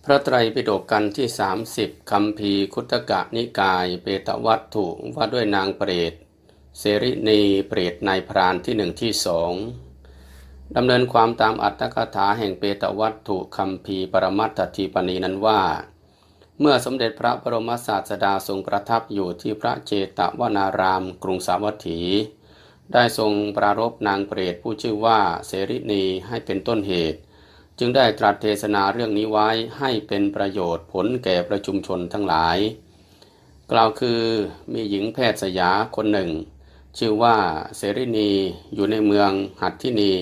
พระไตรปิฎกกันที่30คัมภีร์คุตกนิกายเปตวัตถุว่าด้วยนางเปรตเสรินีเปรตนายพรานที่1ที่2ดำเนินความตามอัตถกถาแห่งเปตวัตถุคัมภีร์ปรมัตถทีปณีนั้นว่าเมื่อสมเด็จพระบรมศาสดาทรงประทับอยู่ที่พระเจตวนารามกรุงสาวัตถีได้ทรงปรารภนางเปรตผู้ชื่อว่าเสรินีให้เป็นต้นเหตุจึงได้ตรัสเทศนาเรื่องนี้ไว้ให้เป็นประโยชน์ผลแก่ประชุมชนทั้งหลายกล่าวคือมีหญิงแพทย์สยาคนหนึ่งชื่อว่าเสรินีอยู่ในเมืองหัตถินี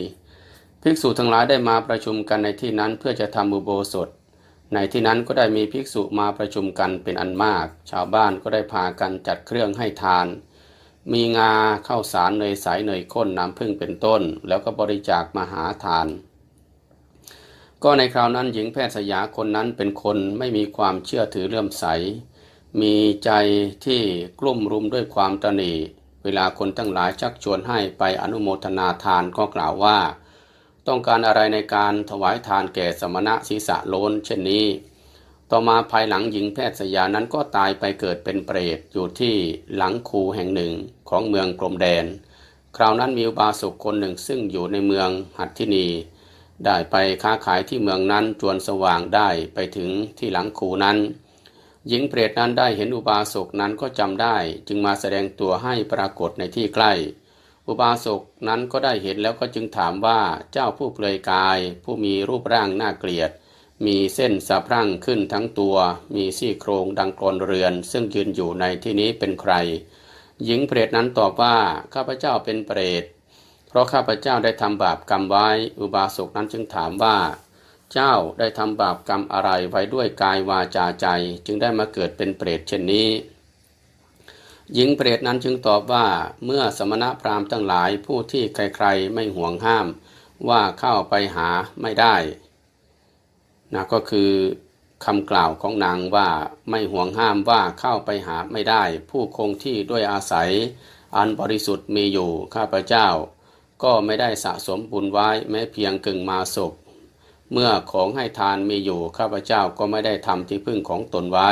ภิกษุทั้งหลายได้มาประชุมกันในที่นั้นเพื่อจะทำอุโบสถในที่นั้นก็ได้มีภิกษุมาประชุมกันเป็นอันมากชาวบ้านก็ได้พากันจัดเครื่องให้ทานมีงาข้าวสารเนยใสเนยข้นน้ำผึ้งเป็นต้นแล้วก็บริจาคมหาทานก็ในคราวนั้นหญิงแพทย์สยาคนนั้นเป็นคนไม่มีความเชื่อถือเลื่อมใสมีใจที่กลุ่มรุมด้วยความตณีเวลาคนทั้งหลายชักชวนให้ไปอนุโมทนาทานก็กล่าวว่าต้องการอะไรในการถวายทานแก่สมณะศีรษะโล้นเช่นนี้ต่อมาภายหลังหญิงแพทย์สยานั้นก็ตายไปเกิดเป็นเปรตอยู่ที่หลังคูแห่งหนึ่งของเมืองกรมแดนคราวนั้นมีอุบาสกคนหนึ่งซึ่งอยู่ในเมืองหัตถินีได้ไปค้าขายที่เมืองนั้นจวนสว่างได้ไปถึงที่หลังคูนั้นหญิงเปรตนั้นได้เห็นอุบาสกนั้นก็จำได้จึงมาแสดงตัวให้ปรากฏในที่ใกล้อุบาสกนั้นก็ได้เห็นแล้วก็จึงถามว่าเจ้าผู้เปลือยกายผู้มีรูปร่างน่าเกลียดมีเส้นสะพรั่งขึ้นทั้งตัวมีซี่โครงดังกลอนเรือนซึ่งยืนอยู่ในที่นี้เป็นใครหญิงเปรตนั้นตอบว่าข้าพเจ้าเป็นเปรตเพราะข้าพเจ้าได้ทำบาปกรรมไว้อุบาสกนั้นจึงถามว่าเจ้าได้ทำบาปกรรมอะไรไว้ด้วยกายวาจาใจจึงได้มาเกิดเป็นเปรตเช่นนี้หญิงเปรตนั้นจึงตอบว่าเมื่อสมณพราหมณ์ทั้งหลายผู้ที่ใครๆไม่ห่วงห้ามว่าเข้าไปหาไม่ได้นะก็คือคำกล่าวของนางว่าไม่ห่วงห้ามว่าเข้าไปหาไม่ได้ผู้คงที่ด้วยอาศัยอันบริสุทธิ์มีอยู่ข้าพเจ้าก็ไม่ได้สะสมบุญไว้แม้เพียงกึ่งมาศกเมื่อของให้ทานมีอยู่ข้าพเจ้าก็ไม่ได้ทำที่พึ่งของตนไว้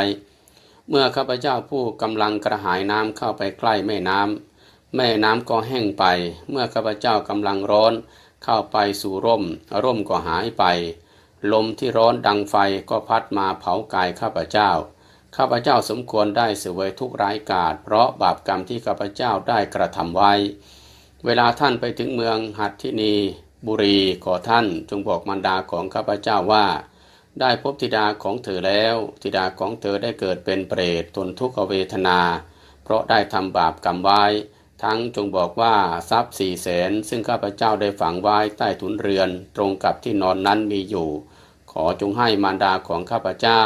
เมื่อข้าพเจ้าผู้กำลังกระหายน้ำเข้าไปใกล้แม่น้ำก็แห้งไปเมื่อข้าพเจ้ากำลังร้อนเข้าไปสู่ร่มก็หายไปลมที่ร้อนดังไฟก็พัดมาเผากายข้าพเจ้าสมควรได้เสวยทุกข์ร้ายกาจเพราะบาปกรรมที่ข้าพเจ้าได้กระทำไว้เวลาท่านไปถึงเมืองหัตถินีบุรีขอท่านจงบอกมารดาของข้าพเจ้าว่าได้พบธิดาของเธอแล้วธิดาของเธอได้เกิดเป็นเปรตทนทุกขเวทนาเพราะได้ทำบาปกรรมไว้ทั้งจงบอกว่าทรัพย์400,000ซึ่งข้าพเจ้าได้ฝังไว้ใต้ถุนเรือนตรงกับที่นอนนั้นมีอยู่ขอจงให้มารดาของข้าพเจ้า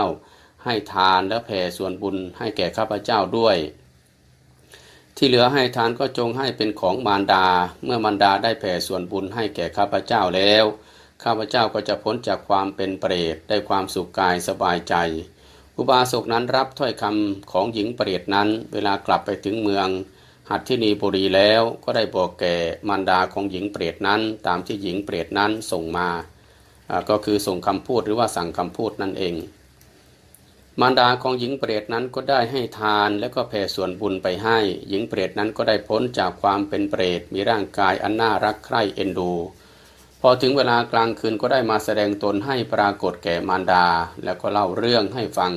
ให้ทานและแผ่ส่วนบุญให้แก่ข้าพเจ้าด้วยที่เหลือให้ทานก็จงให้เป็นของมารดาเมื่อมารดาได้แผ่ส่วนบุญให้แก่ข้าพเจ้าแล้วข้าพเจ้าก็จะพ้นจากความเป็นเปรตได้ความสุขกายสบายใจอุบาสกนั้นรับถ้อยคำของหญิงเปรตนั้นเวลากลับไปถึงเมืองหัตถินีบุรีแล้วก็ได้บอกแก่มารดาของหญิงเปรตนั้นตามที่หญิงเปรตนั้นส่งมาก็คือส่งคำพูดหรือว่าสั่งคำพูดนั่นเองมารดาของหญิงเปรตนั้นก็ได้ให้ทานและก็แผ่ส่วนบุญไปให้หญิงเปรตนั้นก็ได้พ้นจากความเป็นเปรตมีร่างกายอันน่ารักใคร่เอ็นดูพอถึงเวลากลางคืนก็ได้มาแสดงตนให้ปรากฏแก่มารดาแล้วก็เล่าเรื่องให้ฟัง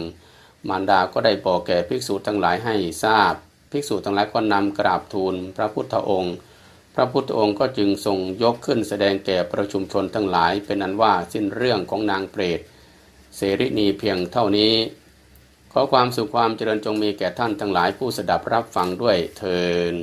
มารดาก็ได้บอกแก่ภิกษุทั้งหลายให้ทราบภิกษุทั้งหลายก็นำกราบทูลพระพุทธองค์พระพุทธองค์ก็จึงทรงยกขึ้นแสดงแก่ประชุมชนทั้งหลายเป็นอันว่าสิ้นเรื่องของนางเปรตเสรินีเพียงเท่านี้ขอความสุขความเจริญจงมีแก่ท่านทั้งหลายผู้สดับรับฟังด้วยเทอญ